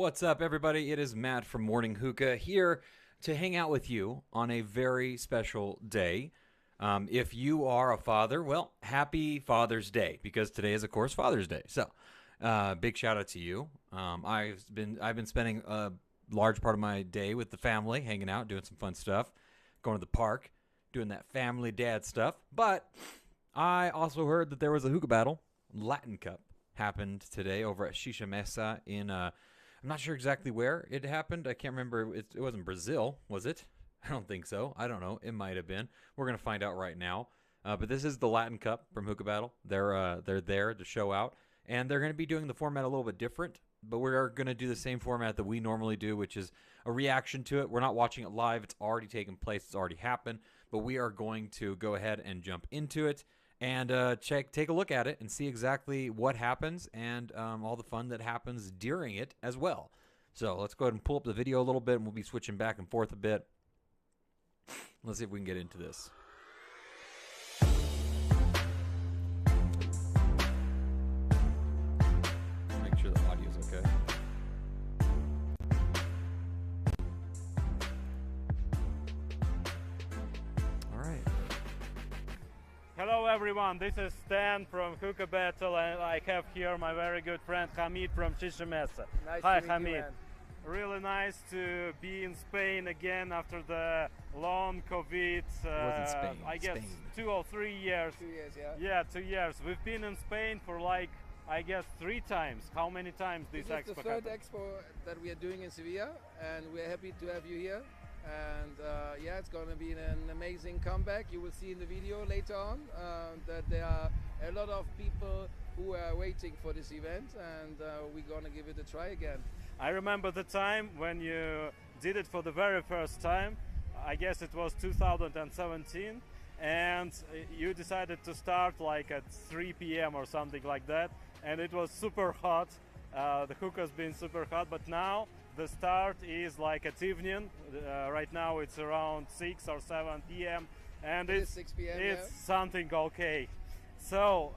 What's up, everybody? It is Matt from Morning Hookah here to hang out with you on a very special day. If you are a father, well, happy Father's Day, because today is, of course, Father's Day. So, big shout out to you. I've been spending a large part of my day with the family, hanging out, doing some fun stuff, going to the park, doing that family dad stuff. But I also heard that there was a Hookah Battle Latin Cup happened today over at Shisha Mesa in I'm not sure exactly where it happened. I can't remember. It wasn't Brazil, was it? I don't think so. I don't know. It might have been. We're gonna find out right now. But this is the Latin Cup from Hookah Battle. They're there to show out, and they're gonna be doing the format a little bit different. But we're gonna do the same format that we normally do, which is a reaction to it. We're not watching it live. It's already taken place. It's already happened. But we are going to go ahead and jump into it and take a look at it and see exactly what happens and all the fun that happens during it as well. So let's go ahead and pull up the video a little bit, and we'll be switching back and forth a bit. Let's see if we can get into this. Make sure the audio's okay. All right. Hello everyone, this is Stan from Hookah Battle, and I have here my very good friend Hamid from Shisha Mesa. Nice Hi to meet Hamid. you, man. Really nice to be in Spain again after the long COVID, wasn't Spain, I guess Spain. 2 or 3 years. 2 years, yeah. Yeah, 2 years. We've been in Spain for like, I guess 3 times. How many times this This is expo the third happened? expo that we are doing in Sevilla, and we're happy to have you here. And yeah, it's going to be an amazing comeback. You will see in the video later on that there are a lot of people who are waiting for this event, and we're going to give it a try again. I remember the time when you did it for the very first time. I guess it was 2017, and you decided to start like at 3 p.m. or something like that, and it was super hot. The hookah's been super hot, but now the start is like at evening. Right now it's around 6 or 7 p.m. and It is it's 6 p.m., it's yeah. something okay. So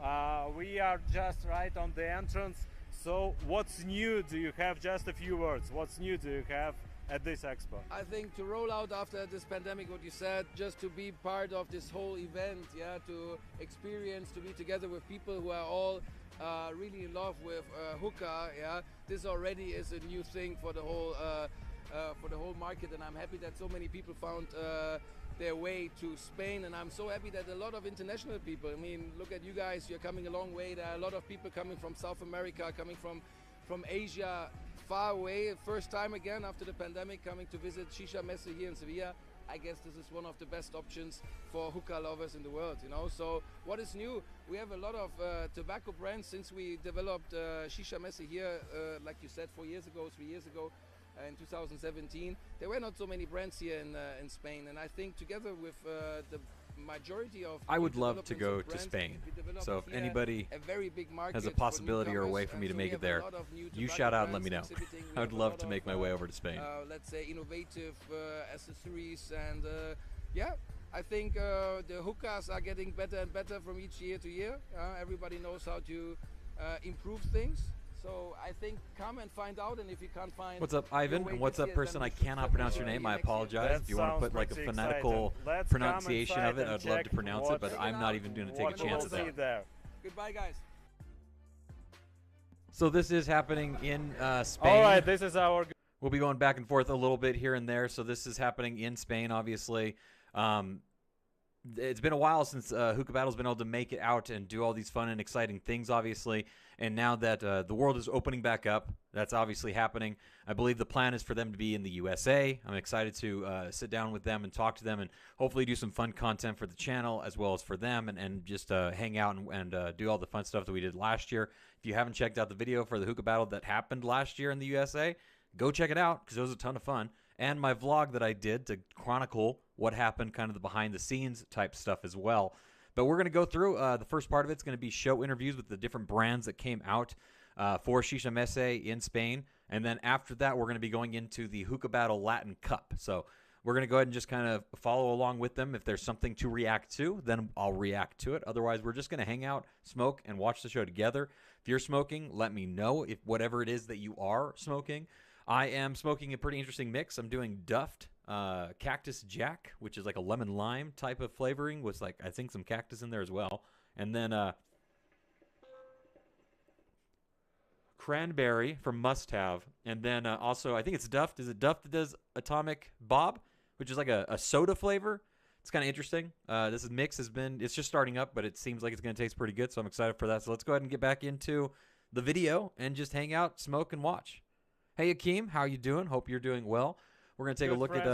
we are just right on the entrance. So what's new? Do you have just a few words? What's new do you have at this expo? I think to roll out after this pandemic, what you said, just to be part of this whole event, yeah, to experience, to be together with people who are all really in love with hookah, yeah. This already is a new thing for the whole market, and I'm happy that so many people found their way to Spain, and I'm so happy that a lot of international people, I mean, look at you guys, you're coming a long way. There are a lot of people coming from South America, coming from Asia, far away, first time again after the pandemic, coming to visit Shisha Mesa here in Sevilla. I guess this is one of the best options for hookah lovers in the world, you know. So what is new? We have a lot of tobacco brands since we developed Shisha Mesa here, like you said, 4 years ago, 3 years ago. In 2017, there were not so many brands here in Spain, and I think together with the majority of I new would love to developments go of to brands, Spain. we developed So if here anybody a very big market has a for possibility or a newcomers, way for me and to so make we it have a there, lot of new you tobacco shout out and let brands me know. exhibiting. We I would have a love lot to of, make my way over to Spain. let's say innovative accessories, and yeah, I think the hookahs are getting better and better from each year to year. Everybody knows how to improve things. So I think come and find out, and if you can't find What's up, your Ivan? way And what's this up, year, person? then I we should cannot pronounce your definitely name. I see you next year. apologize. That If you want to sounds put like a pretty phonetical exciting. Let's come pronunciation inside of it, and I'd love to check pronounce it, what- but I'm not even going to take a what chance we'll at that. see there. Goodbye, guys. So this is happening in Spain. All right, this is our. We'll be going back and forth a little bit here and there. So this is happening in Spain, obviously. It's been a while since Hookah Battle's been able to make it out and do all these fun and exciting things, obviously. And now that the world is opening back up, that's obviously happening. I believe the plan is for them to be in the USA. I'm excited to sit down with them and talk to them and hopefully do some fun content for the channel as well as for them, and just hang out and do all the fun stuff that we did last year. If you haven't checked out the video for the Hookah Battle that happened last year in the USA, go check it out because it was a ton of fun. And my vlog that I did to chronicle what happened, kind of the behind the scenes type stuff as well. But we're going to go through the first part of it's going to be show interviews with the different brands that came out for Shisha Mesa in Spain. And then after that, we're going to be going into the Hookah Battle Latin Cup. So we're going to go ahead and just kind of follow along with them. If there's something to react to, then I'll react to it. Otherwise, we're just going to hang out, smoke, and watch the show together. If you're smoking, let me know if whatever it is that you are smoking. I am smoking a pretty interesting mix. I'm doing Duft Cactus Jack, which is like a lemon lime type of flavoring with like I think some cactus in there as well. And then cranberry from Must Have. And then also I think it's Duft. Is it Duft that does Atomic Bob, which is like a soda flavor? It's kind of interesting. This mix it's just starting up, but it seems like it's going to taste pretty good, so I'm excited for that. So let's go ahead and get back into the video and just hang out, smoke, and watch. Hey, Akeem, how you doing? Hope you're doing well. We're going to take a look at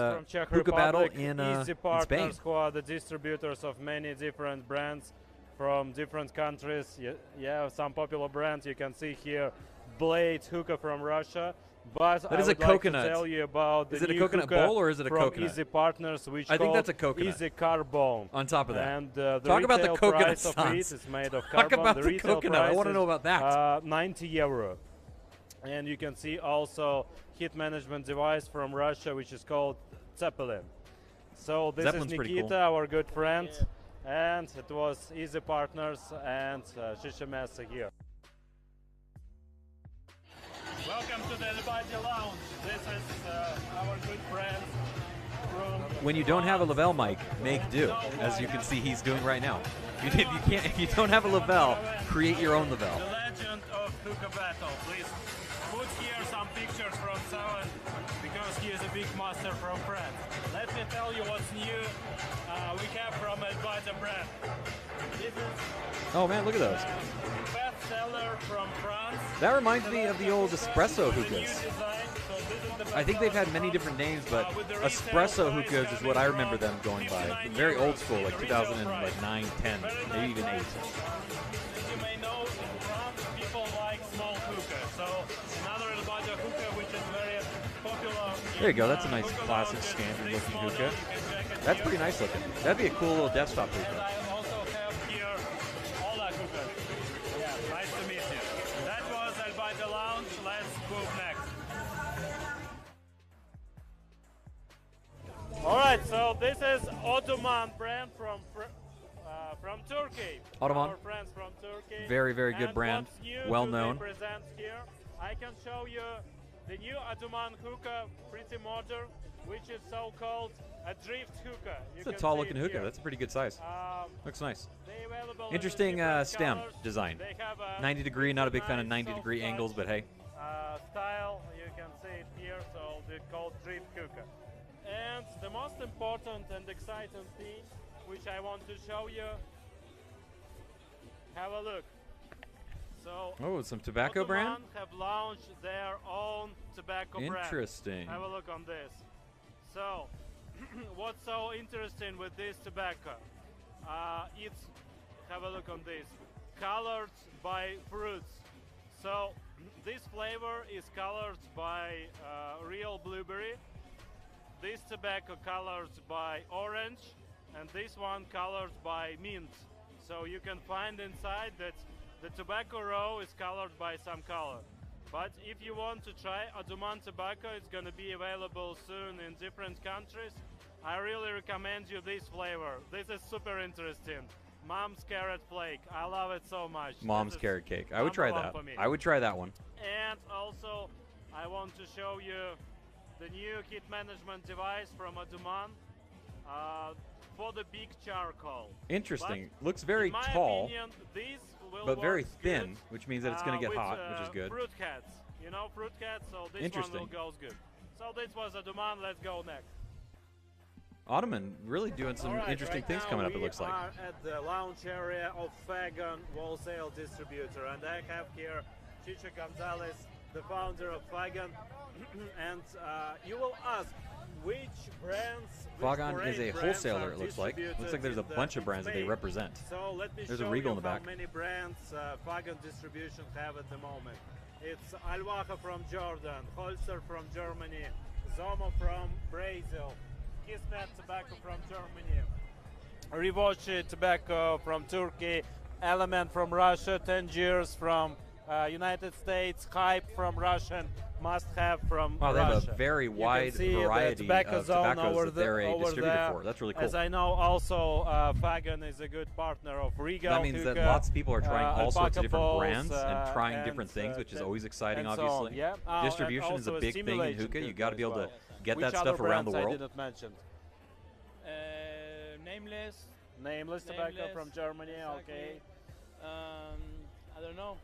Hookah Battle in Easy Partners, Spain. who are the distributors of many different brands from different countries. Yeah, some popular brands you can see here. Blade Hookah from Russia. But that is I would a coconut. like to tell you about the is it a new coconut hookah bowl or is it a from coconut? Easy Partners, which I think that's a coconut. Easy Carbone. On top of that. And the talk about the retail coconut price of it sauce. is made of Talk carbon. about the the retail coconut. I price want to know about that. 90 euro. And you can see also heat management device from Russia, which is called Zeppelin. So this Zeppelin's is pretty Nikita, cool. our good friend, and it was Easy Partners and Shisha Mesa here. Welcome to the Elbati Lounge. This is our good friend from. When you don't have a Lavelle mic, make do, as you can see he's doing right now. If you don't have a Lavelle, create your own Lavelle. The legend of Hookah Battle. Please put here some pictures from Seven because he is a big master from France. Let me tell you what's new. We have from Elbati brand. This is Oh man, look at those. best seller from France. That reminds me of the old espresso With a new hookahs. design. So this is the I think they've had many different names, but espresso hookahs is what I remember them going by. Very old school, like 2009, 10, maybe even 8. As you may know, in France, people like small hookah. So another Elbati hookah, which is very popular. There you go. That's a nice classic standard looking hookah. That's pretty nice looking. That'd be a cool little desktop And hookah. I also have here Ola hookahs. Yeah, nice to meet you. That was Elbati Lounge. Let's move next. All right, so this is Ottoman brand from Turkey. Ottoman. Our friends from Turkey. Very, very good And brand. what's new Well to known. represent here, I can show you the new Ottoman hookah, pretty modern, which is so-called a drift hookah. It's a tall looking hookah. That's a pretty good size. Looks nice. They available in Interesting different stem colors. design. They have a 90 degree, not a big fan of nice 90 degree soft angles, but hey. style, you can see it here, so they called drift hookah. And the most important and exciting thing, which I want to show you, have a look. So Oh, some tobacco brand? Ottoman have launched their own tobacco brand. Interesting. Have a look on this. So, what's so interesting with this tobacco? It's, have a look on this, colored by fruits. So, this flavor is colored by real blueberry. This tobacco colored by orange, and this one colored by mint. So you can find inside that the tobacco row is colored by some color. But if you want to try Ottoman tobacco, it's going to be available soon in different countries. I really recommend you this flavor. This is super interesting. Mom's carrot flake. I love it so much. Mom's This is carrot cake. I would try number that. one for me. I would try that one. And also, I want to show you the new heat management device from Ottoman for the big charcoal. Interesting. But Looks very in my tall, opinion, this will but very work thin, good, which means that it's going to get with, hot, which is good. Fruit cats. You know fruit cats, so this one Interesting. will go good. So this was Ottoman. Let's go next. Ottoman really doing some All right, interesting right things now coming up, it we looks like. are at the lounge area of Fagan Wholesale Distributor, and I have here Chicho Gonzalez, the founder of Fagan. And you will ask which brands. Fagan which is a foreign brands wholesaler, are it looks like. distributed Looks like there's a in bunch of brands that they Spain. represent. So let me There's a show Regal you in the back. how many brands Fagan Distribution have at the moment. It's Alvaja from Jordan, Holzer from Germany, Zomo from Brazil, Kismet Tobacco from Germany, Rivochi Tobacco from Turkey, Element from Russia, Tangiers from United States, Hype from Russian, must-have from Wow, they Russia. have a very You can wide see the variety tobacco of zone tobaccos over that they're a over distributor there. for. That's really cool. As I know, also Fagan is a good partner of Regal. That means that Hookah, lots of people are trying all sorts of alpaca different balls, brands and trying different things, which is always exciting, and so on, obviously. yeah. Distribution is a also big thing in stimulation hookah. You hookah got to be as able to well. get Which that other stuff around the brands world. I didn't mention. Nameless. Nameless tobacco Nameless, from Germany, exactly. okay. I don't know.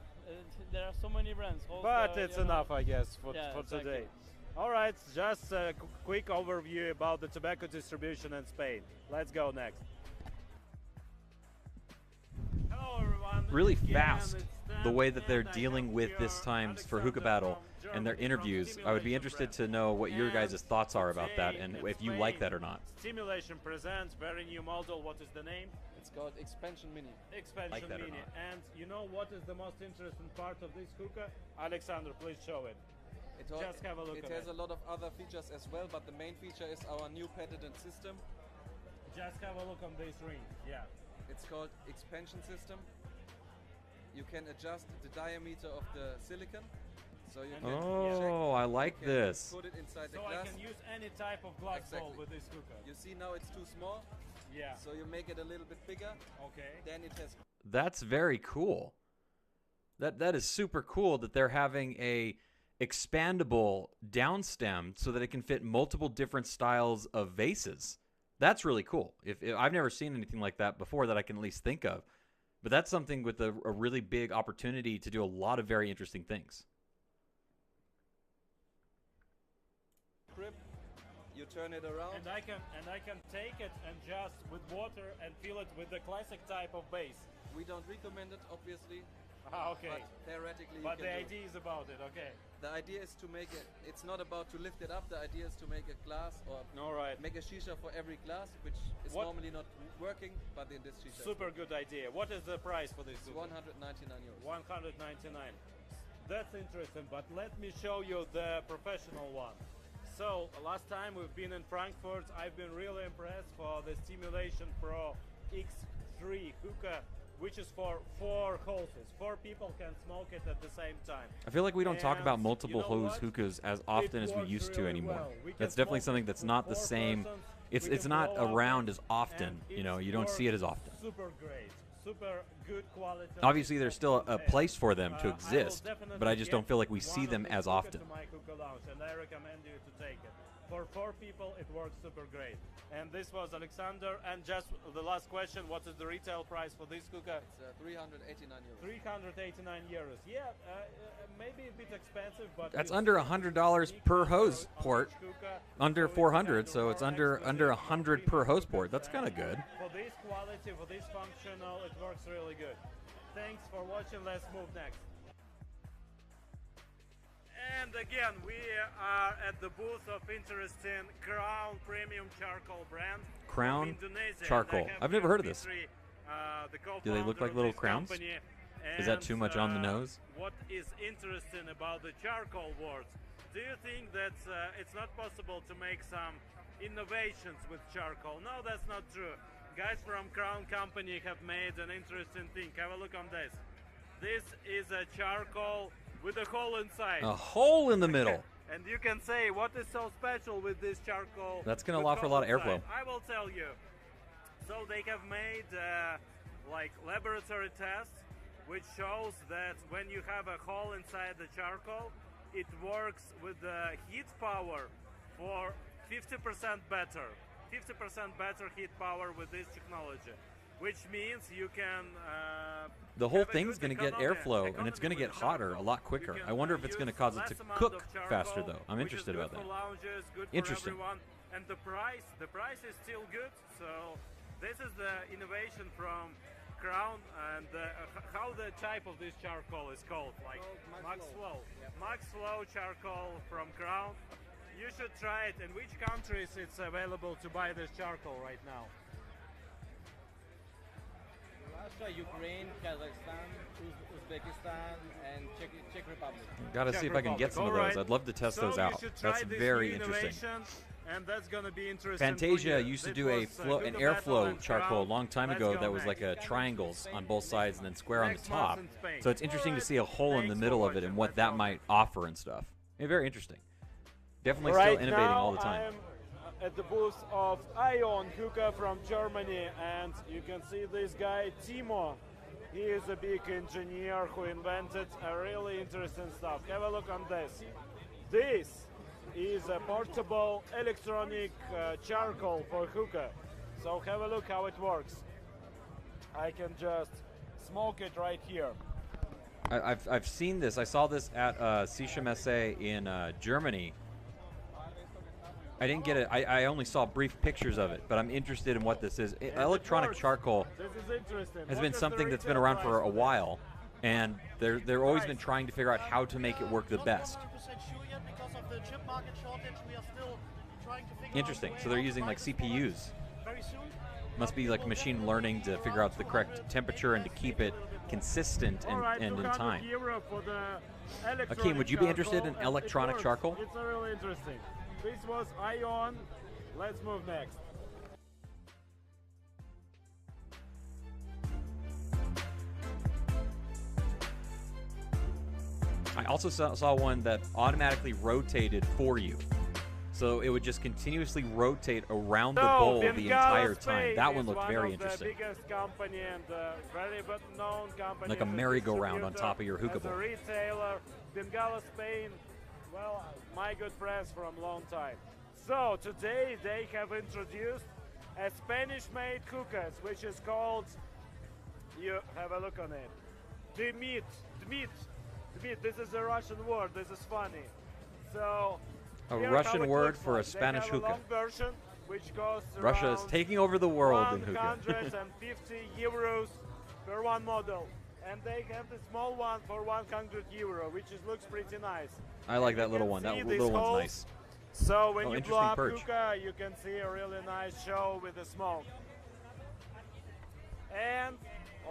There are so many brands. But Holster, it's you know. enough, I guess, for Exactly. today. All right, just a quick overview about the tobacco distribution in Spain. Let's go next. Hello, everyone. Really Again, fast, it's the Dan, way that they're and I dealing have with here this times for Hookah Alexander Battle from and their Germany, from interviews. I would be Stimulation interested to brand. know what your And guys' thoughts are about that today and in if you Spain, like that or not. Stimulation presents very new model. What is the name? It's called Expansion Mini. Expansion Like that or Mini. not. And you know what is the most interesting part of this hookah? Alexander, please show it. Just have a look It at has it. a lot of other features as well, but the main feature is our new patented system. Just have a look on this ring. Yeah. It's called expansion system. You can adjust the diameter of the silicon, so you can Oh, I like can this. put it inside the So I glass. can use any type of glass bowl Exactly. with this hookah. You see now it's too small, Yeah. so you make it a little bit bigger. Okay. Then it has That's very cool. That is super cool that they're having a expandable downstem so that it can fit multiple different styles of vases. That's really cool. If I've never seen anything like that before that I can at least think of. But that's something with a really big opportunity to do a lot of very interesting things. grip. You turn it around. And I can take it and just with water and fill it with the classic type of base. We don't recommend it, obviously. Okay. But theoretically, But you the can do it. idea is about it. Okay. The idea is to make it. It's not about to lift it up. The idea is to make a glass or All right. make a shisha for every glass, which is What- normally not working, but in this shisha, Super good idea. What is the price for this? it's hookah? 199 euros. 199. That's interesting, but let me show you the professional one. So last time we've been in Frankfurt, I've been really impressed for the Stimulation Pro X3 hookah, which is for 4 hoses. 4 people can smoke it at the same time. I feel like we don't talk And about multiple you know hose what? hookahs as often as we works used to really anymore. well. We can That's definitely smoke something it that's with not the 4 same. persons. It's We can not blow up around it, as often. and You know, it you don't see it as works often. Super great, super good quality. Obviously, there's still a Yeah. place for them to I will exist, definitely but I just don't get feel like we one see of them these as hookah often. to my hookah lounge, and I recommend you to take it. For 4 people, it works super great. And this was Alexander. And just the last question: what is the retail price for this hookah? It's 389 euros. 389 euros. Yeah, maybe a bit expensive, but That's you under see $100 unique per on hose each port. hookah, Under so 400, it's so it's under exclusive, 100 per hose port. That's kind of good. For this quality, for this functional, it works really good. Thanks for watching. Let's move next. And again, we are at the booth of interesting Crown Premium Charcoal brand. Crown from Indonesia. Charcoal. And I have I've never here heard of this. Dmitry, the Do they look co-founder like of little this crowns? company. Is that too much on the And, nose? What is interesting about the charcoal world? Do you think that it's not possible to make some innovations with charcoal? No, that's not true. Guys from Crown Company have made an interesting thing. Have a look on this. This is a charcoal with a hole inside. A hole in the middle. And you can say, what is so special with this charcoal? That's gonna with allow for a lot of hole airflow. inside? I will tell you. So they have made like laboratory tests, which shows that when you have a hole inside the charcoal, it works with the heat power for 50% better. 50% better heat power with this technology, which means you can. The whole have a thing's good going to get airflow, and it's going to get with hotter a charcoal. lot You quicker. can, I wonder if it's use going to cause it less to amount cook of charcoal, faster, though. I'm which is interested good about that. For lounges, good Interesting. For everyone. And the price is still good. So this is the innovation from Crown, and how the type of this charcoal is called, like Max Flow. Max Flow charcoal from Crown. You should try it. In which countries it's available to buy this charcoal right now? Russia, Ukraine, Kazakhstan, Uzbekistan, and Czech Republic. Got to Czech see if I can get Republic. some of All those. right. I'd love to test So those you out. should try That's this very new interesting. innovation, and that's gonna be interesting. Fantasia for you. used to It do a was, an Hookah Battle airflow and charcoal a Crown. long time Let's ago go that was next. like a triangles on both sides and then square on the Next month top. in Spain. So it's interesting to Alright, see a hole in the thanks middle for of it and watching. what Let's that go might next. offer and stuff. very interesting. Definitely Right still innovating now, all the time. I'm at the booth of Ion Hookah from Germany, and you can see this guy Timo. He is a big engineer who invented a really interesting stuff. Have a look on this. This is a portable electronic charcoal for hookah. So have a look how it works. I can just smoke it right here. I've seen this. I saw this at Sisha Messe in Germany. I didn't get it. I only saw brief pictures of it, but I'm interested in what this is. Electronic charcoal This is interesting. has What been is the something that's been retail around price for a this? while, and they're always been trying to figure out how to make it work the best. Interesting. So they're using like CPUs. Must be like machine learning to figure out the correct temperature and to keep it consistent All right, and in 200 time. euro for the electronic Akeem, would you be interested in charcoal, and it electronic works. charcoal? It's really interesting. This was Ion. Let's move next. I also saw one that automatically rotated for you. So it would just continuously rotate around the bowl the entire time. That one looked very interesting. The biggest company and very known company. Like a as merry-go-round on distributor, top of your hookah as a bowl. retailer, Bengala Spain. Well, my good friends from long time. So today they have introduced a Spanish-made hookahs, which is called. You have a look on it. Dmit. This is a Russian word. This is funny. So. A Here Russian how it word looks for a like. Spanish they have hookah. A long version, which costs Russia is around taking over the world in hookah. 150 euros per one model, and they have the small one for 100 euro, which looks pretty nice. I like And that you little can one. That see little these one's holes. nice. So when Oh, you blow interesting up perch. hookah, you can see a really nice show with the smoke. And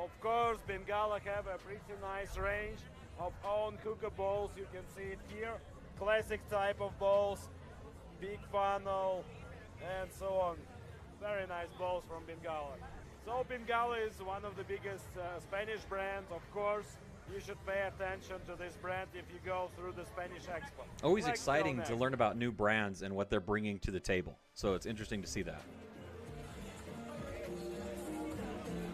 of course, Bengala have a pretty nice range of own hookah bowls. You can see it here. Classic type of bowls, big funnel, and so on. Very nice bowls from Bengala. So Bengala is one of the biggest Spanish brands, of course. You should pay attention to this brand if you go through the Spanish Expo. Always Let's go exciting next. to learn about new brands and what they're bringing to the table. So it's interesting to see that.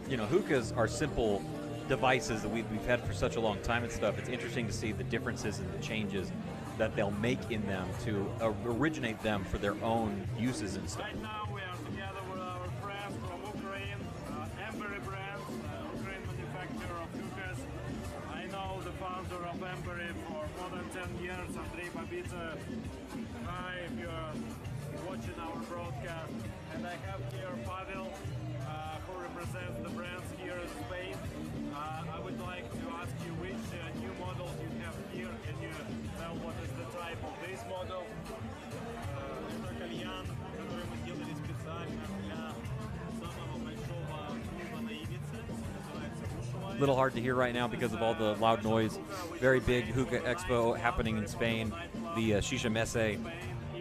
You know, hookahs are simple devices that we've had for such a long time and stuff. It's interesting to see the differences and the changes that they'll make in them to originate them for their own uses and stuff. Right now we are together with our friends from Ukraine, Embury brand, Ukraine manufacturer of hookahs. I know the founder of Embury for more than 10 years, Andrei Babita. Hi, if you're watching our broadcast. And I have here Pavel, who represents the brands here in Spain. I would like to ask you which new models you have here. Can you tell what is the type of this model? Это кальян, который мы сделали специально для самого большого клуба на Ибице. Называется Hookah. A little hard to hear right now because of all the loud noise. Very big hookah expo happening in Spain, the Shisha Messe.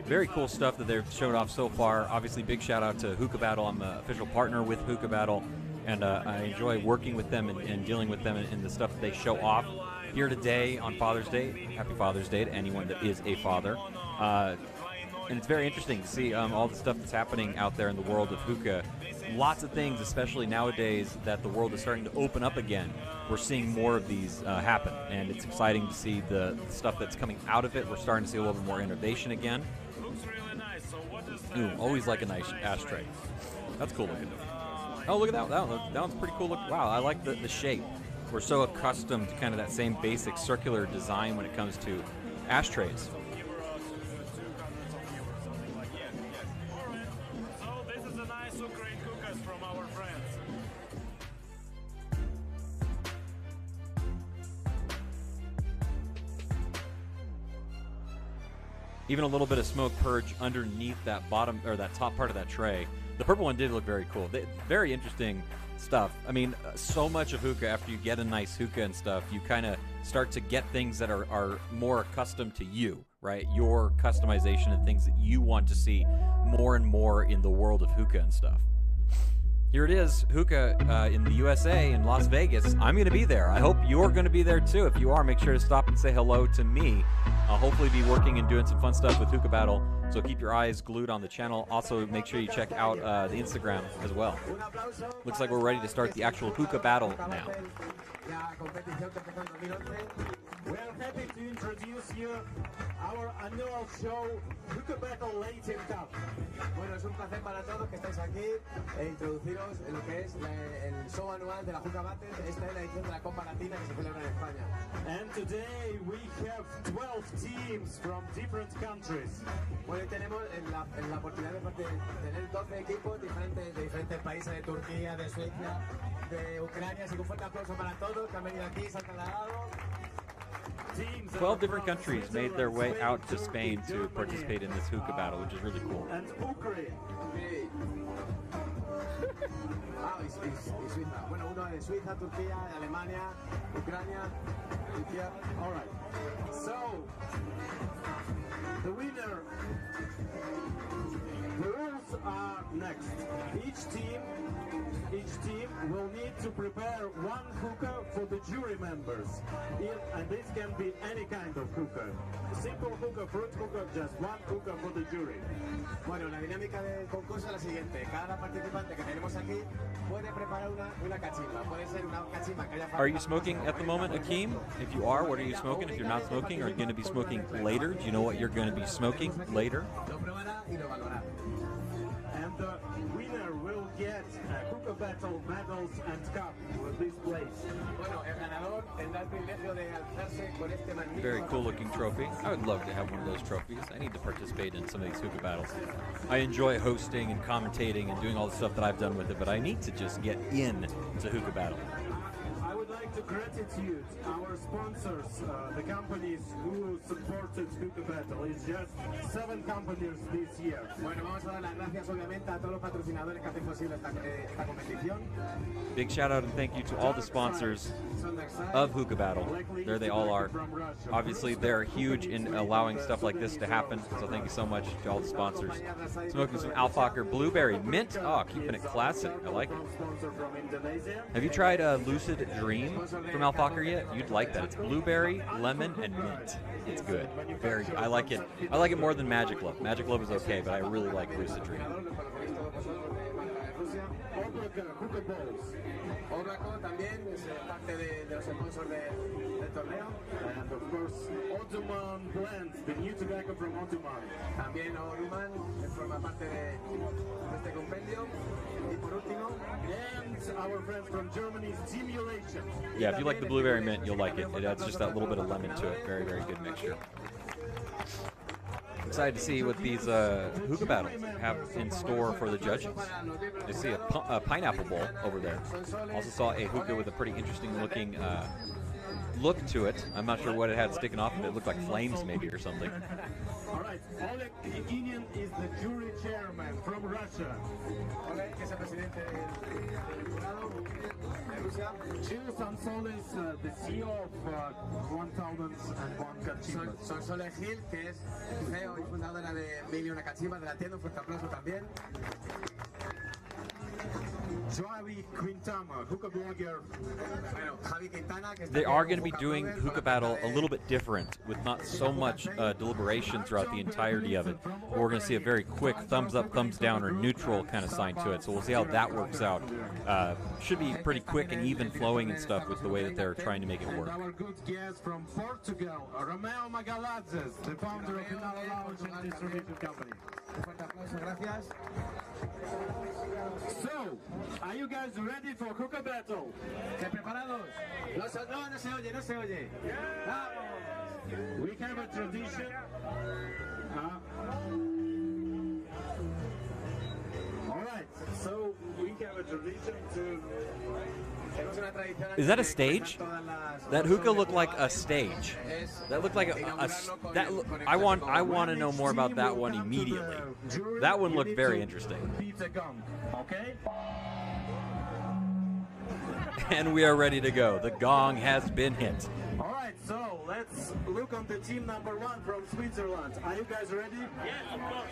Very cool stuff that they've showed off so far. Obviously, big shout out to Hookah Battle. I'm an official partner with Hookah Battle, and I enjoy working with them and dealing with them in the stuff that they show off. Here today on Father's Day, happy Father's Day to anyone that is a father. And it's very interesting to see all the stuff that's happening out there in the world of hookah. Lots of things, especially nowadays that the world is starting to open up again. We're seeing more of these happen, and it's exciting to see the stuff that's coming out of it. We're starting to see a little bit more innovation again. Looks really nice. So what is Ooh, always like a nice ashtray. That's cool looking. Oh, look at that. That one's pretty cool. Look, wow, I like the shape. We're so accustomed to kind of that same basic circular design when it comes to ashtrays. So this is a nice Ukraine hookahs from our friends. Even a little bit of smoke purge underneath that bottom or that top part of that tray. The purple one did look very cool. Very interesting stuff. I mean, so much of hookah, after you get a nice hookah and stuff, you kind of start to get things that are more accustomed to you, right? Your customization and things that you want to see more and more in the world of hookah and stuff. Here it is, Hookah in the USA in Las Vegas. I'm going to be there. I hope you're going to be there too. If you are, make sure to stop and say hello to me. I'll hopefully be working and doing some fun stuff with Hookah Battle, so keep your eyes glued on the channel. Also, make sure you check out the Instagram as well. Looks like we're ready to start the actual Hookah Battle now. We're happy to introduce you our annual show, Hookah Battle Latin Cup. Bueno, es un placer para todos que estáis aquí e introduciros en lo que es el show anual de la Hookah Battle. Esta es la edición de la Copa Latina que se celebra en España. And today we have 12 teams from different countries. Bueno, hoy tenemos la oportunidad de tener 12 equipos diferentes de diferentes países, de Turquía, de Suecia, de Ucrania. Así que un fuerte aplauso para todos que han venido aquí, se han trasladado. 12 different countries made their way out to Spain to participate in this Hookah Battle, which is really cool. And Ukraine. Y Suiza. Bueno, uno de Suiza, Turquía, Alemania, Ucrania, Turquía. All right. So, the winner. The rules are next. Each team will need to prepare one hookah for the jury members. And this can be any kind of hookah. Simple hookah, fruit hookah, just one hookah for the jury. Bueno, la dinámica del concurso es la siguiente. Cada participante que tenemos aquí puede preparar una cachimba. Puede ser una cachimba que haya Are you smoking at the moment, Akeem? If you are, what are you smoking? If you're not smoking, are you going to be smoking later? Do you know what you're going to be smoking later? Lo probará y lo valorará. And the winner will get Hookah Battle medals and cup with this place. Bueno, el ganador tendrá el privilegio de alzarse con este magnífico. Very cool looking trophy. I would love to have one of those trophies. I need to participate in some of these Hookah Battles. I enjoy hosting and commentating and doing all the stuff that I've done with it, but I need to just get in to Hookah Battle. I would like to gratitude our sponsors, the companies who supported Hookah Battle. It's just 7 companies this year. Bueno, vamos a dar las gracias obviamente a todos los patrocinadores que hacen posible esta competición. Big shout out and thank you to all the sponsors of Hookah Battle. There they all are. Obviously, they're huge in allowing stuff like this to happen, so thank you so much to all the sponsors. Smoking some Alpaca Blueberry Mint. Oh, keeping it classic. I like it. Have you tried Lucid Dream from Alpaca yet? You'd like that. It's blueberry, lemon, and mint. It's good. Very good. I like it. I like it more than Magic Love. Magic Love is okay, but I really like Lucid Dream. Obraco también es parte de los sponsors del torneo. And of course, Ottoman Blend, the new tobacco from Ottoman. También Oruman forma parte de este compendio. Y por último, and our friends from Germany, Stimulation. Yeah, if you like the blueberry mint, you'll like it. It adds just that little bit of lemon to it. Very, very good mixture. Excited to see what these Hookah Battles have in store for the judges. I see a pineapple bowl over there. Also saw a hookah with a pretty interesting looking look to it. I'm not sure what it had sticking off of it. It looked like flames maybe or something. All right, Oleg Yeginin is the jury chairman from Russia. Oleg, que es el presidente del jurado de Rusia. Gil Sansol is the CEO of 1001 Kachimba. Sonsoles Gil, que es CEO y fundadora de 1001 Cachimbas de la tienda. Un fuerte aplauso también. Javi Quintana, hookah blogger. They are going to be doing Hookah Battle a little bit different, with not so much deliberation throughout the entirety of it. We're going to see a very quick thumbs up, thumbs down, or neutral kind of sign to it. So we'll see how that works out. Should be pretty quick and even flowing and stuff with the way that they're trying to make it work. Our good guest from Portugal, Romeo Magalhães, the founder of the Lounge and Distribution Company. So, are you guys ready for Hookah Battle? ¿Preparados? No se oye, no se oye. We have a tradition. All right, so we have a tradition to. Is that a stage? That hookah looked like a stage. That looked like I want to know more about that one immediately. That one looked very interesting. Okay? And we are ready to go. The gong has been hit. All right, so let's let's look on the team number 1 from Switzerland. Are you guys ready? Yes, of course.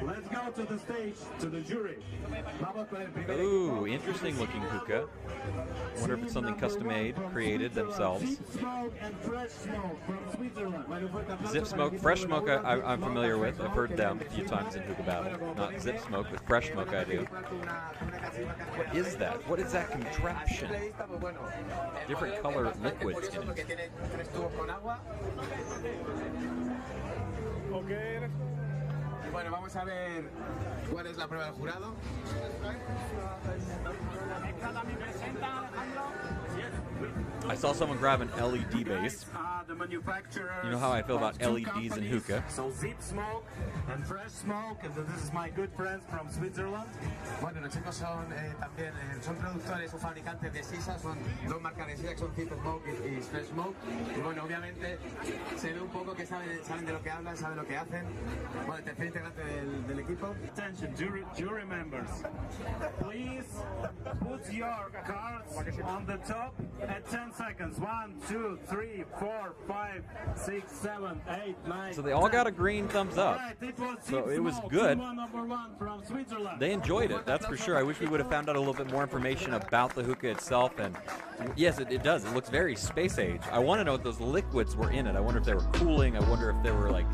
Let's go to the stage, to the jury. Ooh, interesting looking hookah. Wonder if it's something custom made, created themselves. Zip Smoke and Fresh Smoke from Switzerland. Zip Smoke, Fresh Smoke I'm familiar with. I've heard them a few times in Hookah Battle. Not Zip Smoke, but Fresh Smoke I do. What is that? What is that contraption? Different color liquids in it. Okay. Bueno, vamos a ver cuál es la prueba del jurado. I saw someone grab an LED base. The manufacturers. You know how I feel about of two LEDs and companies. hookah. So Zip Smoke and Fresh Smoke, and this is my good friends from Switzerland. Bueno, los chicos son también son productores o fabricantes de sisas, son dos marcas de sisas, son Zip Smoke y Fresh Smoke. Y bueno, obviamente se ve un poco que saben de lo que hablan, saben lo que hacen. Bueno, el tercer integrante del equipo. Attention, jury members. Please put your cards on the top at 10 seconds. 1, 2, 3, 4, 5, 6, 7, 8, 9. So they all got a green thumbs up. Right, So it was good. They enjoyed it, that's for sure. I wish we would have found out a little bit more information about the hookah itself. And yes, it does. It looks very space age. I want to know what those liquids were in it. I wonder if they were cooling. I wonder if there were like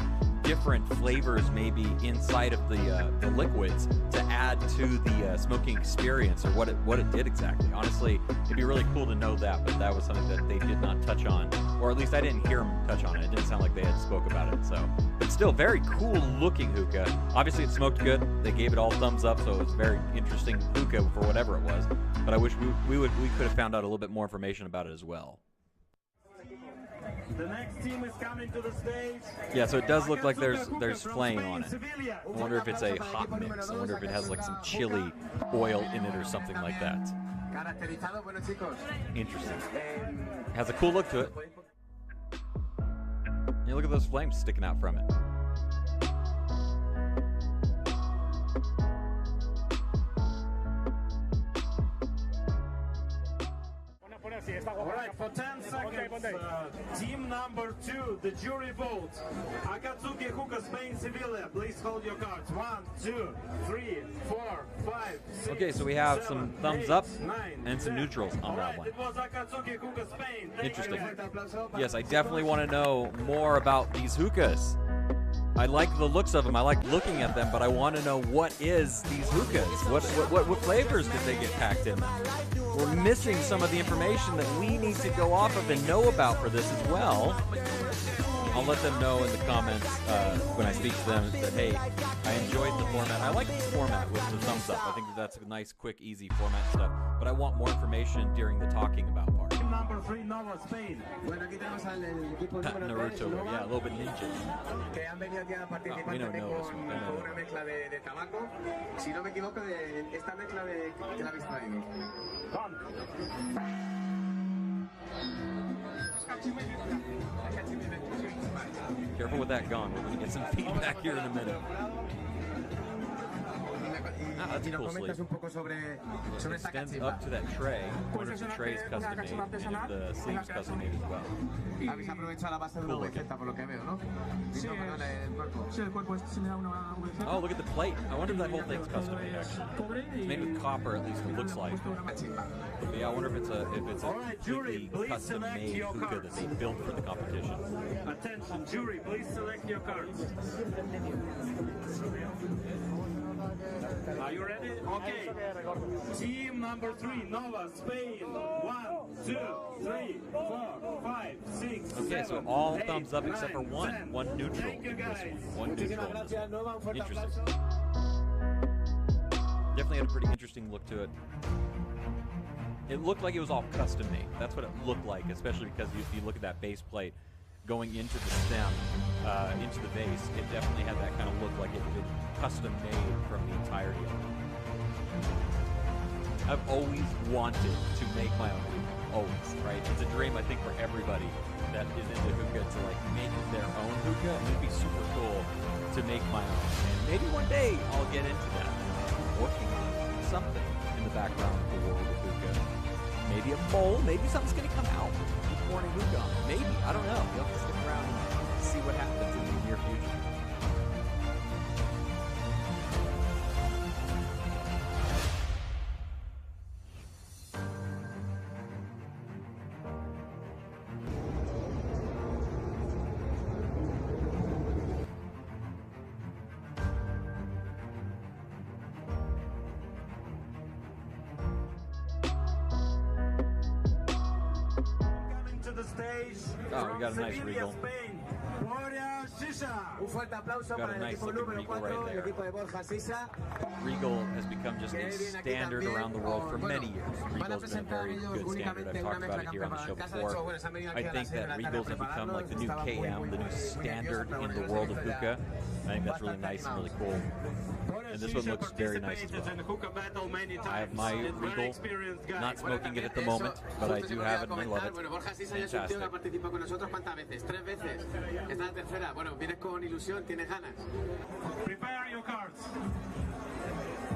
different flavors maybe inside of the liquids to add to the smoking experience, or what it did exactly. Honestly, it'd be really cool to know that, but that was something that they did not touch on, or at least I didn't hear them touch on it. It didn't sound like they had spoke about it. So, but still, very cool looking hookah. Obviously, it smoked good. They gave it all thumbs up, so it was very interesting hookah for whatever it was. But I wish we could have found out a little bit more information about it as well. The next team is coming to the stage. Yeah, so it does look like there's flame on it. I wonder if it's a hot mix. I wonder if it has like some chili oil in it or something like that. Interesting. Has a cool look to it. Yeah, look at those flames sticking out from it. All right, for 10 seconds, team number 2, the jury vote. Akatsuki Hookah Spain Sevilla, please hold your cards. 1, 2, 3, 4, 5, 6. Okay, so we have 7, some thumbs 8, up 9, and some 10. neutrals on All that right, one. it was Akatsuki Hookah Spain. Thank Interesting. you. Yes, I definitely want to know more about these hookahs. I like the looks of them. I like looking at them, but I want to know what is these hookahs. What flavors did they get packed in them? We're missing some of the information that we need to go off of and know about for this as well. I'll let them know in the comments when I speak to them that, hey, I enjoyed the format. I like this format with the thumbs up. I think that's a nice, quick, easy format stuff. But I want more information during the talking about part. Team number 3, Nova Spain. Naruto, yeah, a little bit ninja. Que han venido aquí a participar We don't también know this con one. una mezcla de tabaco, si no me equivoco, de esta mezcla que la habéis traído. Careful with that gong. We're going to get some feedback here in a minute. That's Y a nos cool comentas sleeve. un poco sobre It esta extends cachimba. up to that tray. I wonder if the tray is custom made and if the sleeve's custom made as well. Habéis aprovechado la base de una Cool looking. receta, por lo que veo, ¿no? Sí, No, perdón, el cuerpo. Sí, el cuerpo este se le da una VC. Oh, look at the plate. I wonder if that whole thing's custom made actually. It's made with copper, at least it looks like. But yeah, I wonder if it's a Alright, jury, completely please custom select made your hookah that they cards. built for the competition. Attention, jury, please select your cards. Are you ready? Okay. Team number 3, Nova Spain. 1, 2, 3, 4, 5, 6. Okay, so 7, all 8, thumbs up except for 9, one. 10. One neutral Thank you, in this guys. one. One neutral in this Gracias, Nova, un one. fuerte Interesting. aplauso. Definitely had a pretty interesting look to it. It looked like it was all custom made. That's what it looked like, especially because if you look at that base plate going into the stem, into the base, it definitely had that kind of look like it had been custom made from the entirety of it. I've always wanted to make my own hookah. Always, right? It's a dream, I think, for everybody that is into hookah to like make their own hookah. It'd be super cool to make my own. And maybe one day I'll get into that. I'm working on something in the background of the world of hookah. Maybe a bowl, maybe something's gonna come out. Morning Hookah on. Maybe. I don't know. You'll have to stick around and see what happens in the near future. Oh, we got a nice Regal. Un fuerte aplauso para el equipo número 4, el equipo de Borja Sisa. Regal has become just a standard around the world for many years. Regal's been a very good standard. I've talked about it here on the show before. I think that Regals have become like the new KM, the new standard in the world of hookah. I think that's really nice and really cool. And this one looks very nice as well. I have my Regal, not smoking it at the moment, but I do have it and I love it. Fantastic. Prepare your cards.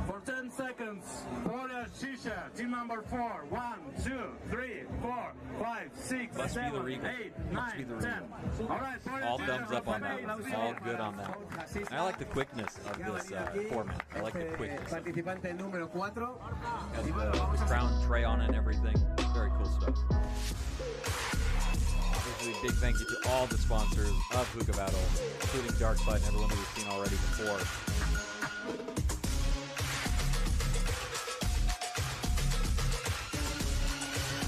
For 10 seconds, Boria Shisha, team number 4. 1, 2, 3, 4, 5, 6, Must be the 7, Regal. 8, Must be 9, the 10. Regal. All right, Boria All Shisha, thumbs up on that Rafael, one. All good on that one. I like the quickness of this format. I like the quickness. Participante número 4. Has the crown tray on and everything. Very cool stuff. Obviously, a big thank you to all the sponsors of Hookah Battle, including Dark Bud and everyone that we've seen already before.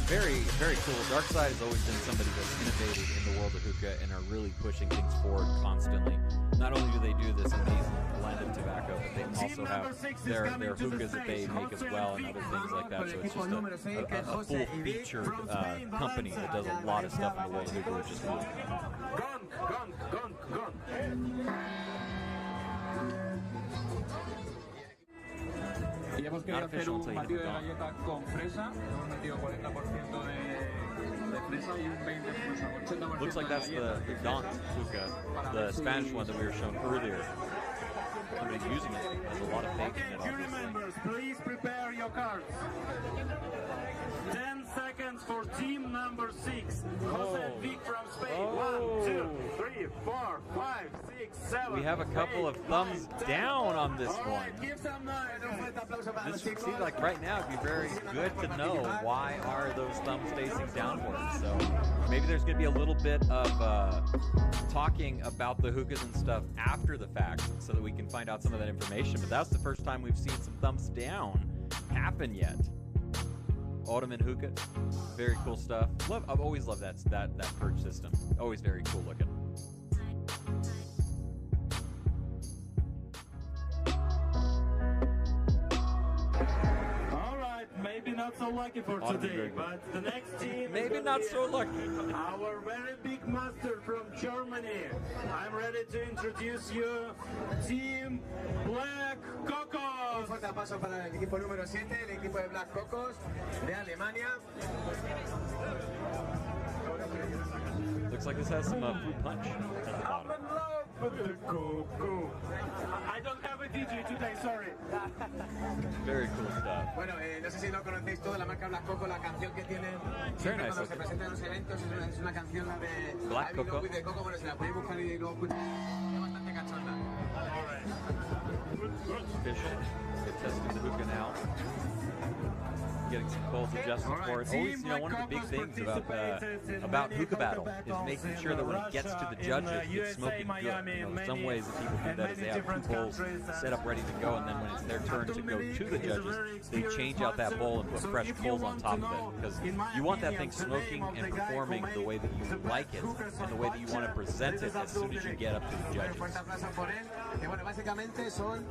Very, very cool. Dark Side has always been somebody that's innovated in the world of hookah and are really pushing things forward constantly. Not only do they do this amazing blend of tobacco, but they also have their hookahs that they make as well and other things like that. So it's just a full-featured company that does a lot of stuff in the world of hookah, which is cool. Y hemos querido hacer un batido de galleta con fresa, hemos metido 40% de fresa y un 20%, 80%. Looks like that's the Daunt hookah, the Spanish one that we were shown earlier. Somebody's using it. There's a lot of fake in it, jury obviously. members, please prepare your cards. 10 seconds for team number 6. Jose Vic from Spain. 1, 2, 3, 4, 5, 6, 7. We have a couple of thumbs down on this one. Give some noise. This seems like right now it'd be very good to know why are those thumbs facing downwards. So maybe there's going to be a little bit of talking about the hookahs and stuff after the fact so that we can find out some of that information. But that's the first time we've seen some thumbs down happen yet. Ottoman hookah, very cool stuff. I've always loved that perch system. Always very cool looking. All right, maybe not so lucky for today, but the next team maybe not so lucky. Our very big master from Germany. I'm ready to introduce you, Team Black Un Cocos. fuerte aplauso para el equipo número 7, el equipo de Black Cocos de Alemania. Looks like this has some fruit punch at the I'm bottom. in love with the cocoa. I don't have a DJ today, sorry. Very cool stuff. Bueno, no sé si lo conocéis todo, la marca Black Coco, la canción que tienen siempre nice cuando se presentan en los eventos, es una canción la de Black I Belong Coco. With The Coco, bueno, se la podéis buscar y luego escuchar. Es bastante cachonda. Official. Get testing the hookah now. Getting some calls adjusted for it. Always, one of the big things about Hookah Battle is making sure that when it gets to the judges, it's smoking good. Some ways that people do that is they have two bowls set up ready to go, and then when it's their turn to go to the judges, they change out that bowl and put fresh bowls on top of it, because you want that thing smoking and performing the way that you like it and the way that you want to present it as soon as you get up to the judges. Fuerte aplauso por él, que bueno, básicamente son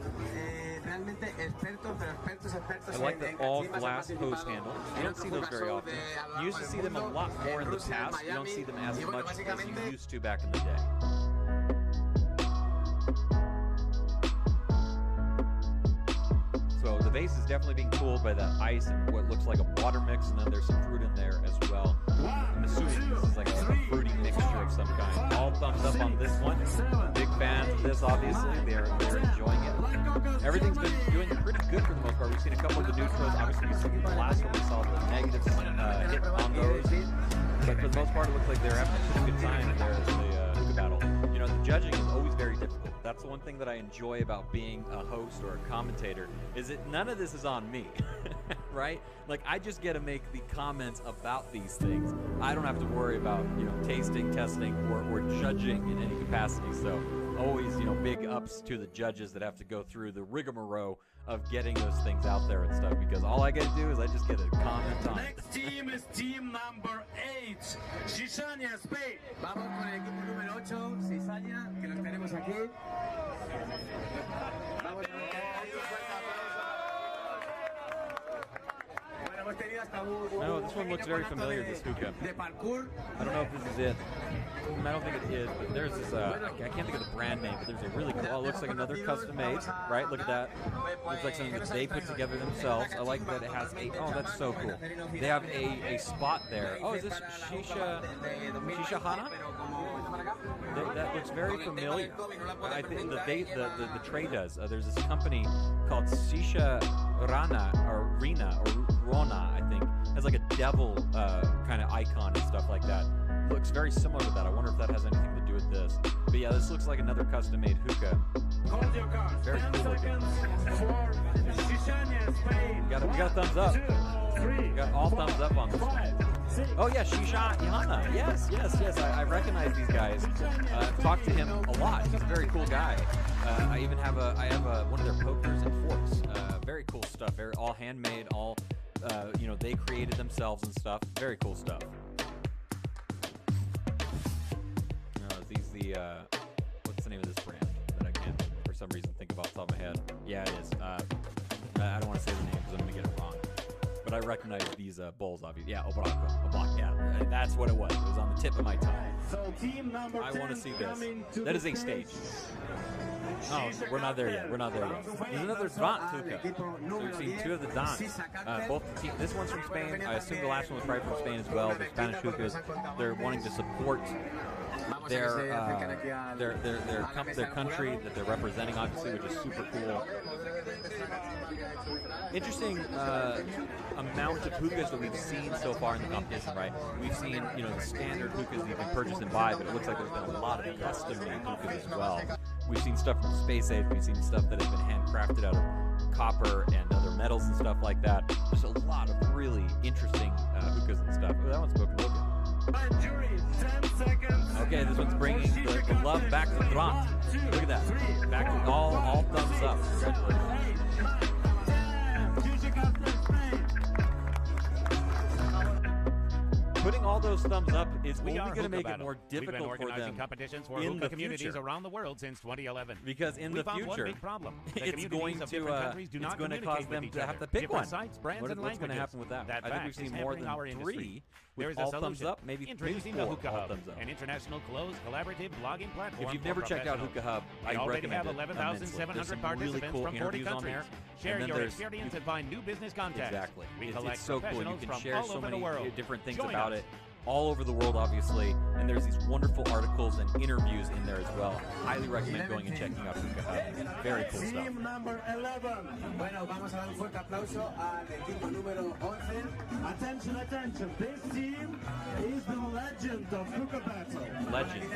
realmente expertos, pero expertos I like the en all cachimbas, glass han hose participado handle. You en don't otros see those very Hookah often. Shows de You used to see them a lot more in the Rusia, past. You don't Miami, see them as y bueno, much as you básicamente used to back in the day. So the base is definitely being cooled by that ice and what looks like a water mix, and then there's some fruit in there as well. I'm assuming this is like a fruity mixture of some kind. All thumbs up on this one. Big fans of this, obviously. They're enjoying it. Everything's been doing pretty good for the most part. We've seen a couple of the neutros. Obviously, we saw the last one. We saw the negatives hit on those. but for the most part, it looks like they're having a pretty good time there at the Hookah Battle. You know, the judging is always very difficult. That's the one thing that I enjoy about being a host or a commentator, is that none of this is on me, right? Like, I just get to make the comments about these things. I don't have to worry about, you know, tasting, testing, or judging in any capacity. So always, you know, big ups to the judges that have to go through the rigmarole of getting those things out there and stuff, because all I get to do is I just get to comment on it. Next team is team number 8, Shishania, Spain. Vamos con el equipo número 8, Cizaña, que los tenemos aquí. Vamos a ver. No, this one looks very familiar, this hookah. I don't know if this is it. I don't think it is, but there's this, I can't think of the brand name, but there's a really cool, oh, it looks like another custom made, right? Look at that. Looks like something that they put together themselves. I like that it has a, oh, that's so cool. They have a spot there. Oh, is this Shisha Hana? That looks very familiar. I think the tray does. There's this company called Shisha Rana, or Rina, or Rona, I think. Has like a devil kind of icon and stuff like that. Looks very similar to that. I wonder if that has anything to do with this. But yeah, this looks like another custom-made hookah. Very cool looking. We got a thumbs up. We got all thumbs up on this one. Oh yeah, Shisha Yana. Yes. I recognize these guys. I've talked to him a lot. He's a very cool guy. I even have one of their pokers and forks. Very cool stuff. All handmade. All you know, they created themselves and stuff. Very cool stuff. What's the name of this brand that I can't, for some reason, think about the top of my head? Yeah, it is. I don't want to say the name because I'm going to get it wrong. But I recognize these bowls, obviously. Yeah, Oblak, yeah. That's what it was. It was on the tip of my tongue. So team number I want to see this. That is a stage. Oh, we're not there yet. There's another Dant hookah. So we've seen two of the Dants. Both the team. This one's from Spain. I assume the last one was probably from Spain as well. The Spanish hookahs. They're wanting to support their country that they're representing, obviously, which is super cool. Interesting amount of hookahs that we've seen so far in the competition, right? We've seen, you know, the standard hookahs that you can purchase and buy, but it looks like there's been a lot of custom-made hookahs as well. We've seen stuff from Space Age. We've seen stuff that has been handcrafted out of copper and other metals and stuff like that. There's a lot of really interesting hookahs and stuff. Oh, that one's broken open. Okay, this one's bringing the love back to Dant. Look at that. Back to all thumbs up. Congratulations. Putting all those thumbs up is only going to make it more difficult for them competitions for in the communities future. Around the world since 2011. Because in the future, it's going to cause them to have to pick one. Sites, brands, What's going to happen with that? I think we've seen more than 3 with all thumbs up, maybe 4 all thumbs up. An international closed collaborative blogging platform. If you've never checked out Hookah Hub, I recommend it. We already have 11,700 participants cool from 40 countries. Share your experience and find new business contacts. Exactly. We collect it's so cool. You can share so many different things Join about us. it. All over the world, obviously, and there's these wonderful articles and interviews in there as well. Highly recommend going and checking out Hookah Hub. Very cool stuff. Team number 11. Bueno, vamos a dar un fuerte aplauso al equipo número 11. Attention. This team is the legend of Hookah Battle. Legend.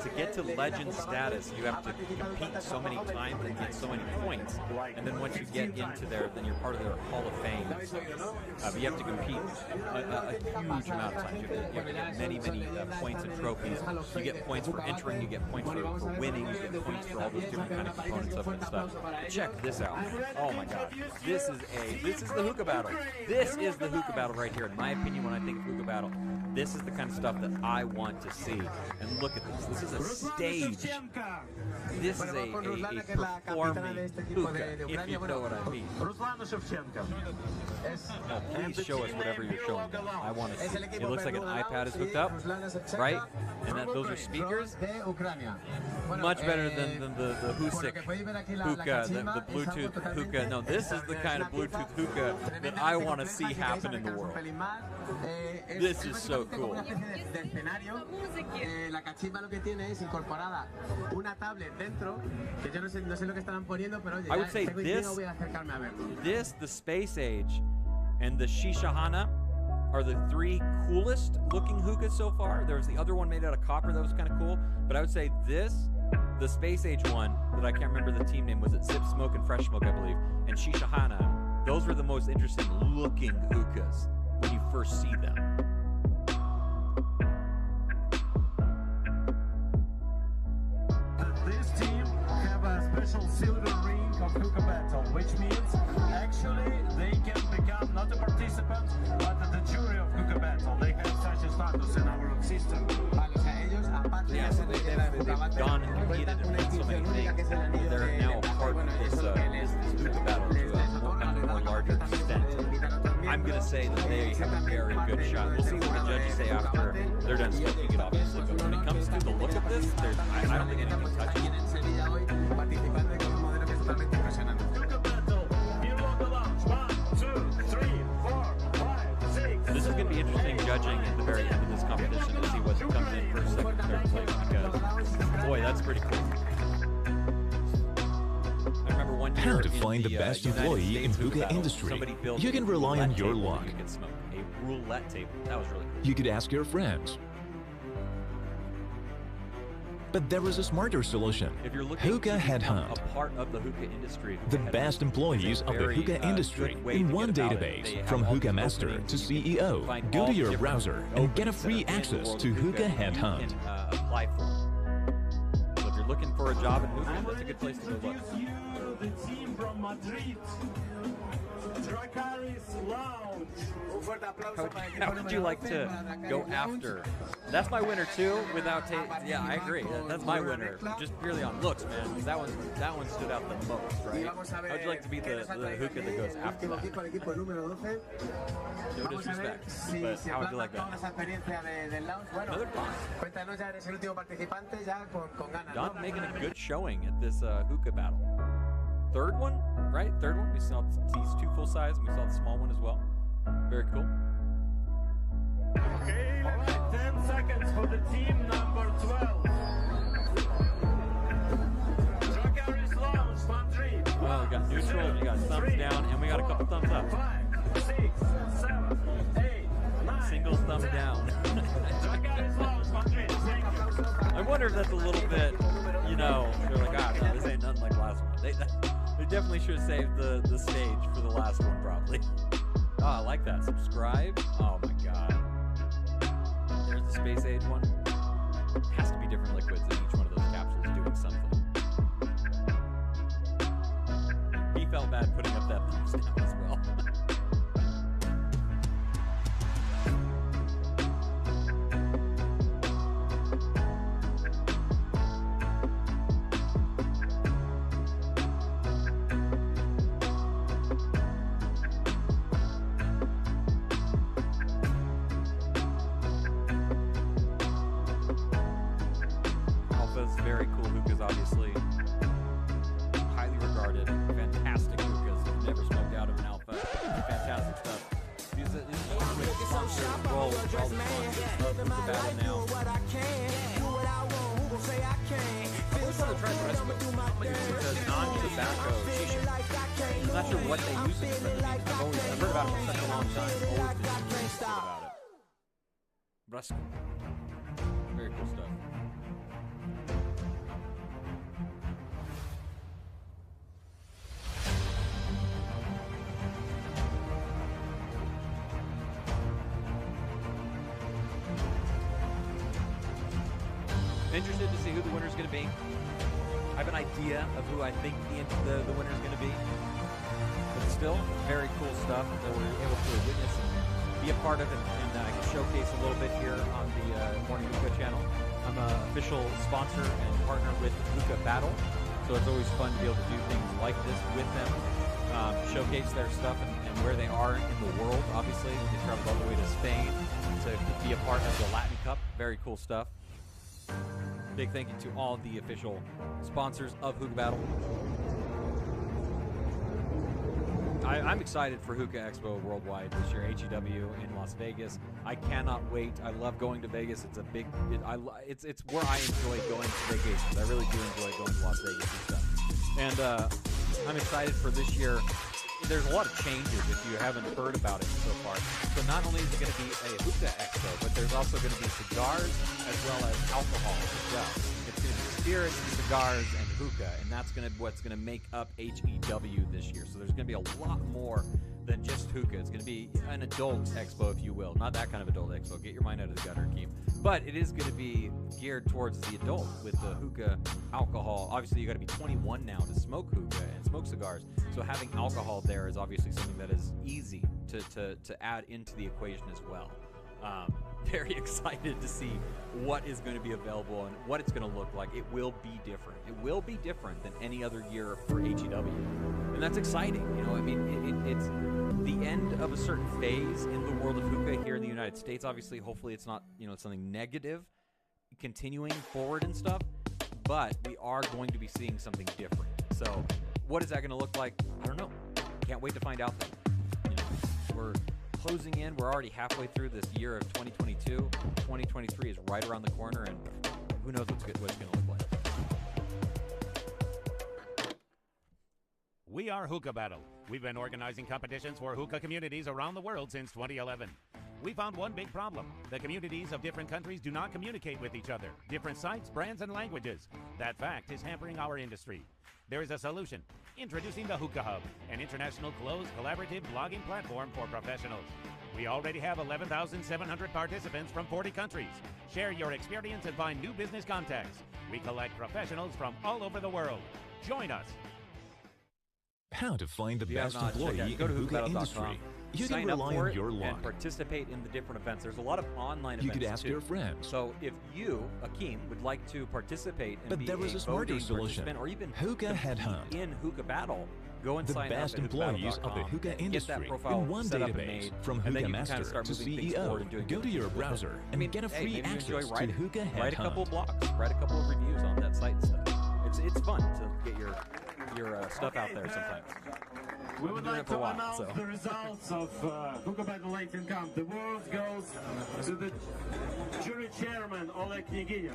To get to legend status, you have to compete so many times and get so many points. And then once you get into there, then you're part of their Hall of Fame. But you have to compete a huge amount of times. You have to get many points and trophies. You get points for entering, you get points for winning, you get points for all those different kind of components of it and stuff. Check this out. Oh my god. This is the Hookah Battle. This is the Hookah Battle right here. In my opinion, when I think of Hookah Battle, this is the kind of stuff that I want to see. And look at this. This is a stage. This is a performing hookah, if you know what I mean. Oh, please show us whatever you're showing me. I want to see. It looks like an iPad is hooked up, right? And those are speakers. Much better than the Husik hookah, the Bluetooth hookah. No, this is the kind of Bluetooth hookah that I want to see happen in the world. This is so cool. La cachimba lo que tiene es incorporada una tablet dentro, que yo no sé lo que estarán poniendo, pero oye, I would say this, the Space Age and the Shisha Hana are the 3 coolest looking hookahs so far. There was the other one made out of copper that was kind of cool, but I would say this, the Space Age one that I can't remember the team name, was it Zip Smoke and Fresh Smoke, I believe, and Shisha Hana. Those were the most interesting looking hookahs when you first see them. This team have a special silver ring of Hookah Battle, which means actually they can become not a participant, but the jury of Hookah Battle. They have such a status in our system. Yeah, so they've gone and competed and done so many things. They're now a part of this Hookah Battle to a more larger extent. I'm going to say that they have a very good shot. We'll see what the judges say after they're done smoking it, obviously. But when it comes to the look of this, I don't think anything touches it. Hookah Battle, here on the launch. 1, 2, 3, 4, 5, 6. This is going to be interesting judging at the very end of this competition to see what comes in first, second, third place, because, boy, that's pretty cool. I remember one year How to find the best United employee States in Hookah hookah Battle, industry. somebody built You can a rely on roulette your table where luck. you could smoke. A roulette table. That was really cool. You could ask your friends. But there is a smarter solution. If you're looking Hookah to become Headhunt. a part of the hookah industry, The Hookah best Headhunt employees is a of the very, hookah industry good way in to one get about it. database, They have from all Hookah these Master openings. to You can CEO. find Go all to the your different browser and get a openings that free are in the access world to of Hookah you Headhunt. can apply for. So if you're looking for a job in hookah, that's a good place to go look. Introduce you the team from Madrid, Dracarys Lounge. How would you like to go after? That's my winner too. Without yeah, I agree. That's my winner, just purely on looks, man. 'Cause that one stood out the most, right? How would you like to be the hookah that goes after that? No disrespect, but how would you like that? Another box. Don making a good showing at this hookah battle. Third one, right? Third one. We saw these 2 full size, and we saw the small one as well. Very cool. Okay, 10 seconds for the team number 12. Dracarys Lounge, Madrid. Well, we got neutral, we got thumbs down, and we got a couple thumbs up. 5, 6, 7, 8, 9. Single thumb down. Dracarys Lounge, Madrid. Thank you. I wonder if that's a little bit, you know, they're like, no, this ain't nothing like the last one. They definitely should have saved the stage for the last one, probably. Oh, I like that. Subscribe. Oh my god. There's the Space Age one. Has to be different liquids in each one of those capsules doing something. He felt bad putting up that thumbs down as well. Very cool hookahs, obviously. Highly regarded. Fantastic hookahs. Never smoked out of an alpha. Fantastic stuff. These with sponsor role for all the sponsors of Hookah Battle now. I always want to try the rest of it. It's a non-tobacco shisha. I'm not sure what they use it for. I've heard about it for such a long time. Always been interested about it. But that's cool. Very cool stuff. Interested to see who the winner's going to be. I have an idea of who I think the winner's going to be. But still, very cool stuff that we're able to witness and be a part of and showcase a little bit here on the Morning Hookah channel. I'm an official sponsor and partner with Hookah Battle, so it's always fun to be able to do things like this with them, showcase their stuff and where they are in the world. Obviously, they traveled all the way to Spain to be a part of the Latin Cup. Very cool stuff. Big thank you to all the official sponsors of Hookah Battle. I'm excited for Hookah Expo Worldwide this year, HEW in Las Vegas. I cannot wait. I love going to Vegas. It's a big, it's where I enjoy going to vacations. I really do enjoy going to Las Vegas and stuff. And I'm excited for this year. There's a lot of changes if you haven't heard about it so far. So not only is it going to be a hookah expo, but there's also going to be cigars as well as alcohol as well. It's going to be spirits, cigars, and hookah, and that's what's going to make up HEW this year. So there's going to be a lot more than just hookah. It's going to be an adult expo, if you will. Not that kind of adult expo. Get your mind out of the gutter, Keem. But it is going to be geared towards the adult with the hookah alcohol. Obviously, you got to be 21 now to smoke hookah and smoke cigars. So having alcohol there is obviously something that is easy to add into the equation as well. Very excited to see what is going to be available and what it's going to look like. It will be different. It will be different than any other year for HEW. And that's exciting. You know, I mean, it's the end of a certain phase in the world of hookah here in the United States. Obviously, hopefully it's not, you know, something negative continuing forward and stuff, but we are going to be seeing something different. So what is that going to look like? I don't know. Can't wait to find out though. You know, we're closing in. We're already halfway through this year of 2022. 2023 is right around the corner, and who knows what it's going to look like. We are Hookah Battle. We've been organizing competitions for hookah communities around the world since 2011. We found one big problem. The communities of different countries do not communicate with each other. Different sites, brands, and languages. That fact is hampering our industry. There is a solution. Introducing the Hookah Hub, an international closed collaborative blogging platform for professionals. We already have 11,700 participants from 40 countries. Share your experience and find new business contacts. We collect professionals from all over the world. Join us. How to find the best employee in go to hookah industry. You can sign up rely for on it your and luck. participate in the different events. There's a lot of online You events could ask too. your friends. So if you, Akeem, would like to participate and But be there is a smarter voting solution. participant or even Hookah compete Headhunt. in Hookah Battle, go and The sign best up at employees of the hookahbattle.com hookah and get industry that profile in one set up and database. made, From and then Hookah you can Master kind of start to moving things forward and CEO, doing go to good your things with it. browser I mean, and get a hey, free maybe you enjoy access to writing. Hookah Write a couple of Headhunt. blogs, write a couple of reviews on that site and stuff. It's fun to get your stuff out there sometimes. We would doing like it for a to while, announce so. the results of Hookah Battle Latin Camp. The award goes to the jury chairman, Oleg Knyginin.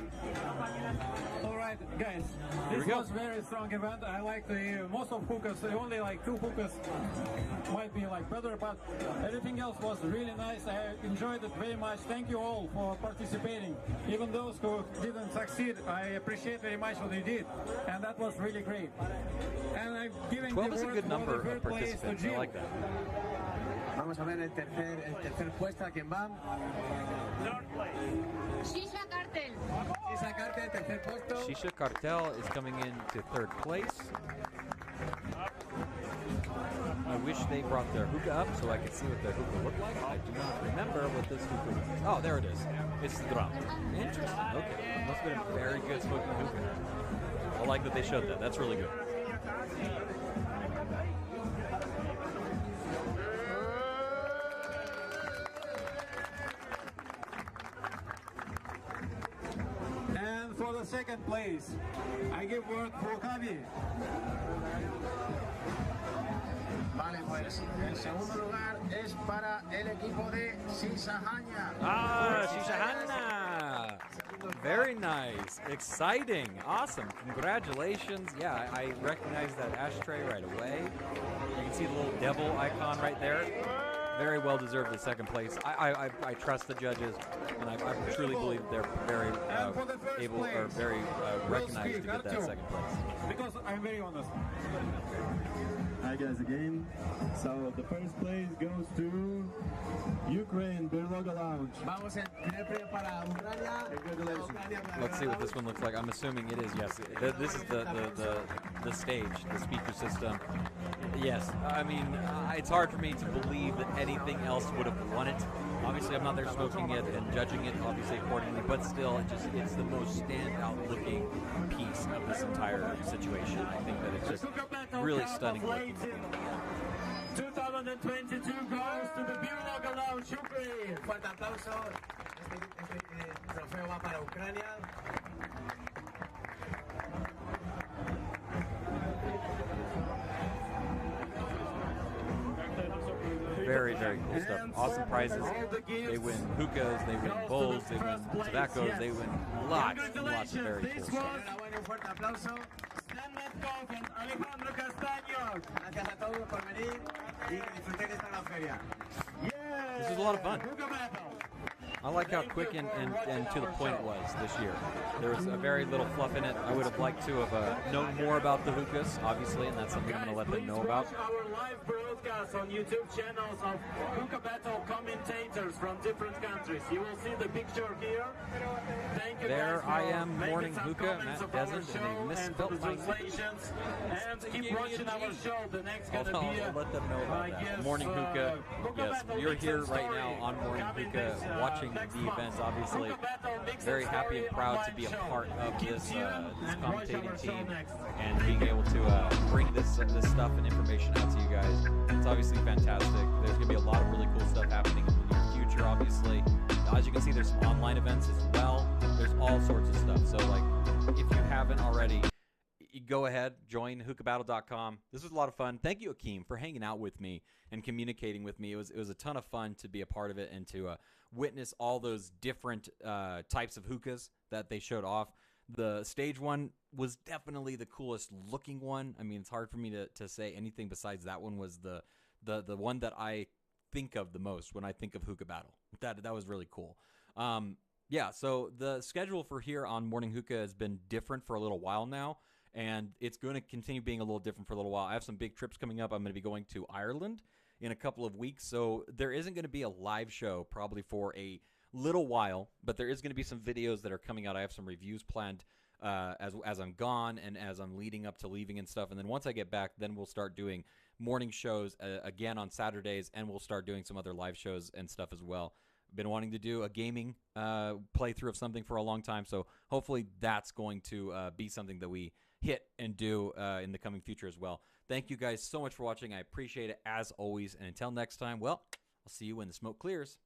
All right, guys, Here this we go. was a very strong event. I like most of hookahs, only like 2 hookahs might be like better, but everything else was really nice. I enjoyed it very much. Thank you all for participating. Even those who didn't succeed, I appreciate very much what you did, and that was really great. And I'm giving 12 the is a award good for number the of third place to participants. I Jim. like that. Vamos a ver el tercer puesto, ¿a quién va? Third place. Shisha Cartel. Shisha Cartel, tercer puesto. Shisha Cartel is coming in to third place. I wish they brought their hookah up so I could see what their hookah looked like. I do not remember what this hookah was. Oh, there it is. It's the drum. Interesting. Okay. Must have been a very good smoking hookah. I like that they showed that. That's really good. And for the second place, I give word for Javi. Vale, pues el segundo lugar es para el equipo de Sisahanya. Ah, Shisha Very nice. Exciting. Awesome. Congratulations. Yeah, I recognize that ashtray right away. You can see the little devil icon right there. Very well deserved the second place. I trust the judges, and I truly believe they're very able or very recognized to get that second place. Because I'm very honest. Hi guys again. So the first place goes to Ukraine, Birloga Lounge. Vamos el primer premio para Ucrania. Let's see what this one looks like. I'm assuming it is, yes. This is the stage, the speaker system. Yes, I mean, it's hard for me to believe that anything else would have won it. Obviously, I'm not there smoking it and judging it, obviously, accordingly, but still, it's the most standout looking piece of this entire situation. I think that it's just really stunning looking. 2022 goes to the Birloga Lounge, Ukraine. Fuerte aplauso. Este trofeo va para Ucrania. Very, very very cool stuff. Awesome prizes. They win hookahs, they win bowls, they win tobaccos, they win lots and lots of very cool stuff. This was a lot of fun. I like how quick and to the point it was this year. There was a very little fluff in it. I would have liked to have known more about the hookahs, obviously, and that's something I'm going to let them know about. Our live broadcast on YouTube channels of Hookah Battle commentators from different countries. You will see the picture here. Thank you there guys I am, Morning Hookah, Matt Desmond, in a misspelled language. And keep watching our show. The next going to be I'll let them know about that. Morning Hookah. Yes, you're here right now on Morning Hookah watching the events, obviously. Very happy and proud to be a part of this commentating team and being able to bring this stuff and information out to you guys. It's obviously fantastic. There's going to be a lot of really cool stuff happening in the near future, obviously. As you can see, there's some online events as well. There's all sorts of stuff. So, like, if you haven't already, go ahead, join hookahbattle.com. This was a lot of fun. Thank you, Akeem, for hanging out with me and communicating with me. It was a ton of fun to be a part of it and to witness all those different types of hookahs that they showed off. The stage one was definitely the coolest looking one. I mean, it's hard for me to say anything besides that one was the one that I think of the most when I think of Hookah Battle. That was really cool. Yeah, so the schedule for here on Morning Hookah has been different for a little while now, and it's going to continue being a little different for a little while. I have some big trips coming up. I'm going to be going to Ireland in a couple of weeks, so there isn't going to be a live show probably for a little while, but there is going to be some videos that are coming out. I have some reviews planned as I'm gone and as I'm leading up to leaving and stuff, and then once I get back, then we'll start doing morning shows again on Saturdays, and we'll start doing some other live shows and stuff as well. Been wanting to do a gaming playthrough of something for a long time, so hopefully that's going to be something that we hit and do in the coming future as well. Thank you guys so much for watching. I appreciate it as always, and until next time, well, I'll see you when the smoke clears.